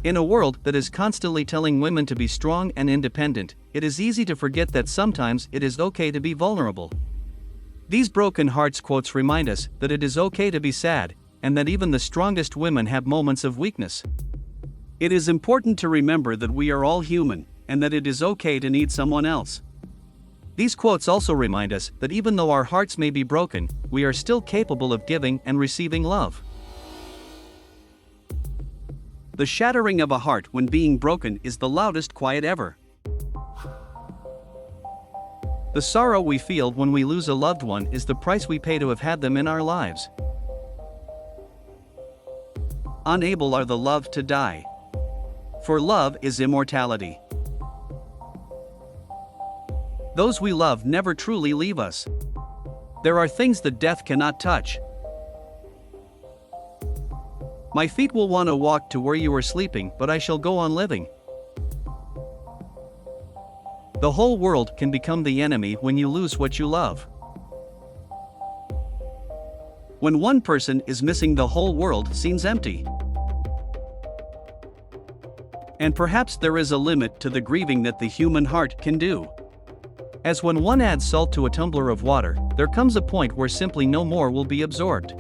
In a world that is constantly telling women to be strong and independent, it is easy to forget that sometimes it is okay to be vulnerable. These broken hearts quotes remind us that it is okay to be sad, and that even the strongest women have moments of weakness. It is important to remember that we are all human, and that it is okay to need someone else. These quotes also remind us that even though our hearts may be broken, we are still capable of giving and receiving love. The shattering of a heart when being broken is the loudest quiet ever. The sorrow we feel when we lose a loved one is the price we pay to have had them in our lives. Unable are the loved to die. For love is immortality. Those we love never truly leave us. There are things that death cannot touch. My feet will want to walk to where you are sleeping, but I shall go on living. The whole world can become the enemy when you lose what you love. When one person is missing, the whole world seems empty. And perhaps there is a limit to the grieving that the human heart can do. As when one adds salt to a tumbler of water, there comes a point where simply no more will be absorbed.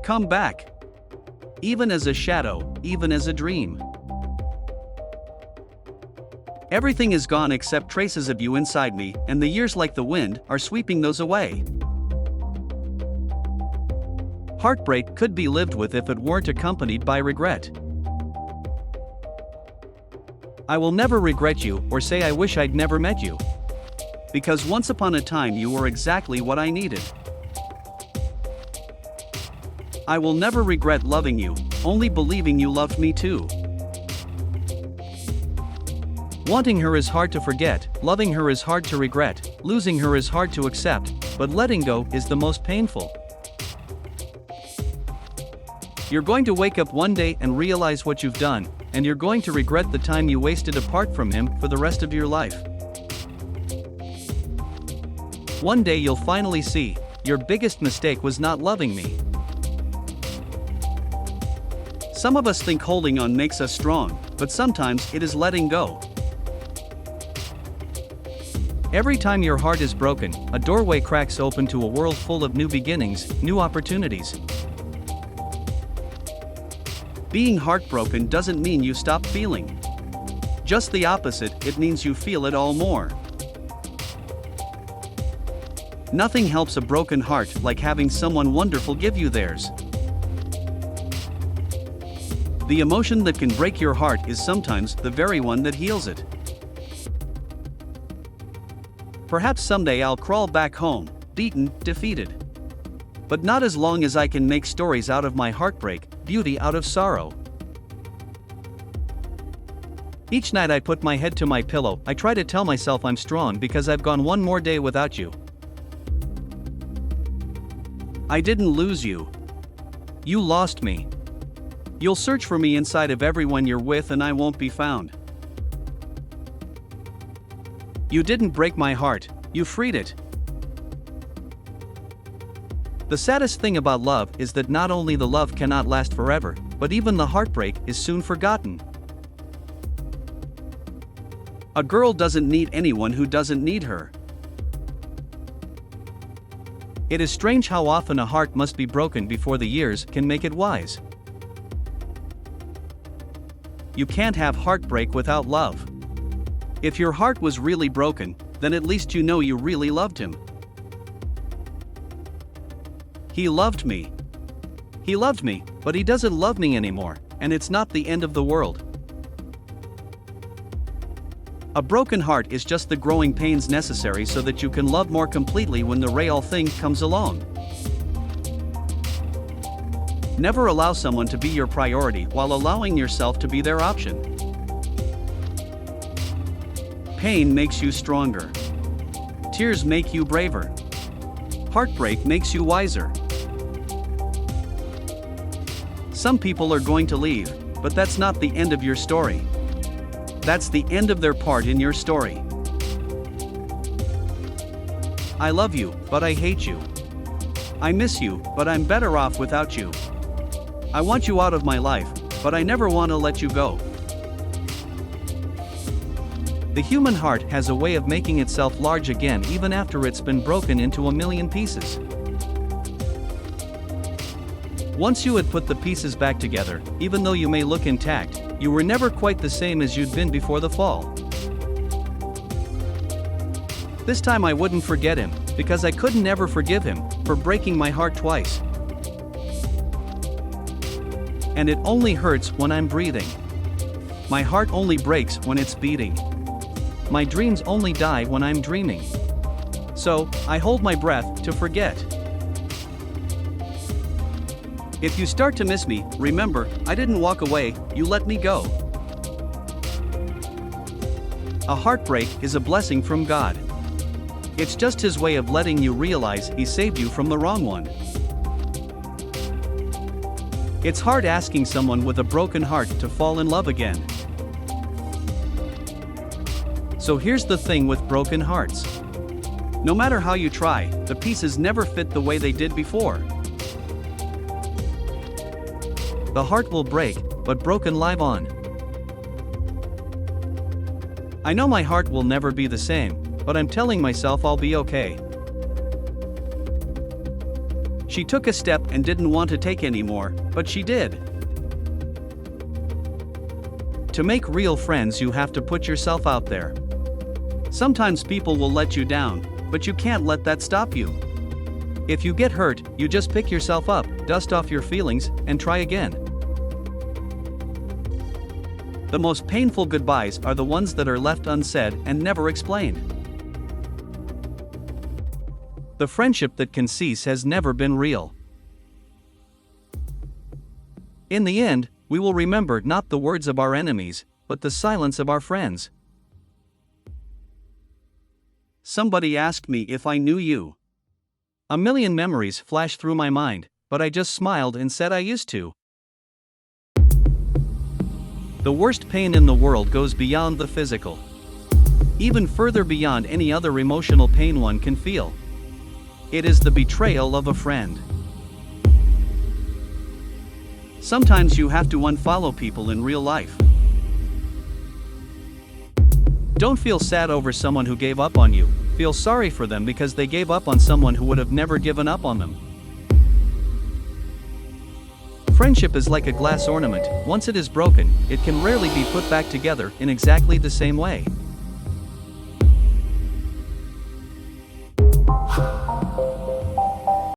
Come back. Even as a shadow, even as a dream. Everything is gone except traces of you inside me, and the years like the wind are sweeping those away. Heartbreak could be lived with if it weren't accompanied by regret. I will never regret you or say I wish I'd never met you. Because once upon a time you were exactly what I needed. I will never regret loving you, only believing you loved me too. Wanting her is hard to forget, loving her is hard to regret, losing her is hard to accept, but letting go is the most painful. You're going to wake up one day and realize what you've done, and you're going to regret the time you wasted apart from him for the rest of your life. One day you'll finally see, your biggest mistake was not loving me. Some of us think holding on makes us strong, but sometimes it is letting go. Every time your heart is broken, a doorway cracks open to a world full of new beginnings, new opportunities. Being heartbroken doesn't mean you stop feeling. Just the opposite, it means you feel it all more. Nothing helps a broken heart like having someone wonderful give you theirs. The emotion that can break your heart is sometimes the very one that heals it. Perhaps someday I'll crawl back home, beaten, defeated. But not as long as I can make stories out of my heartbreak, beauty out of sorrow. Each night I put my head to my pillow, I try to tell myself I'm strong because I've gone one more day without you. I didn't lose you. You lost me. You'll search for me inside of everyone you're with and I won't be found. You didn't break my heart, you freed it. The saddest thing about love is that not only the love cannot last forever, but even the heartbreak is soon forgotten. A girl doesn't need anyone who doesn't need her. It is strange how often a heart must be broken before the years can make it wise. You can't have heartbreak without love. If your heart was really broken, then at least you know you really loved him. He loved me. He loved me, but he doesn't love me anymore, and it's not the end of the world. A broken heart is just the growing pains necessary so that you can love more completely when the real thing comes along. Never allow someone to be your priority while allowing yourself to be their option. Pain makes you stronger. Tears make you braver. Heartbreak makes you wiser. Some people are going to leave, but that's not the end of your story. That's the end of their part in your story. I love you, but I hate you. I miss you, but I'm better off without you. I want you out of my life, but I never want to let you go. The human heart has a way of making itself large again even after it's been broken into a million pieces. Once you had put the pieces back together, even though you may look intact, you were never quite the same as you'd been before the fall. This time I wouldn't forget him, because I couldn't ever forgive him for breaking my heart twice. And it only hurts when I'm breathing. My heart only breaks when it's beating. My dreams only die when I'm dreaming. So, I hold my breath to forget. If you start to miss me, remember, I didn't walk away, you let me go. A heartbreak is a blessing from God. It's just His way of letting you realize He saved you from the wrong one. It's hard asking someone with a broken heart to fall in love again. So here's the thing with broken hearts. No matter how you try, the pieces never fit the way they did before. The heart will break, but broken live on. I know my heart will never be the same, but I'm telling myself I'll be okay. She took a step and didn't want to take any more, but she did. To make real friends, you have to put yourself out there. Sometimes people will let you down, but you can't let that stop you. If you get hurt, you just pick yourself up, dust off your feelings, and try again. The most painful goodbyes are the ones that are left unsaid and never explained. The friendship that can cease has never been real. In the end, we will remember not the words of our enemies, but the silence of our friends. Somebody asked me if I knew you. A million memories flashed through my mind, but I just smiled and said I used to. The worst pain in the world goes beyond the physical. Even further beyond any other emotional pain one can feel. It is the betrayal of a friend. Sometimes you have to unfollow people in real life. Don't feel sad over someone who gave up on you. Feel sorry for them because they gave up on someone who would have never given up on them. Friendship is like a glass ornament. Once it is broken, it can rarely be put back together in exactly the same way.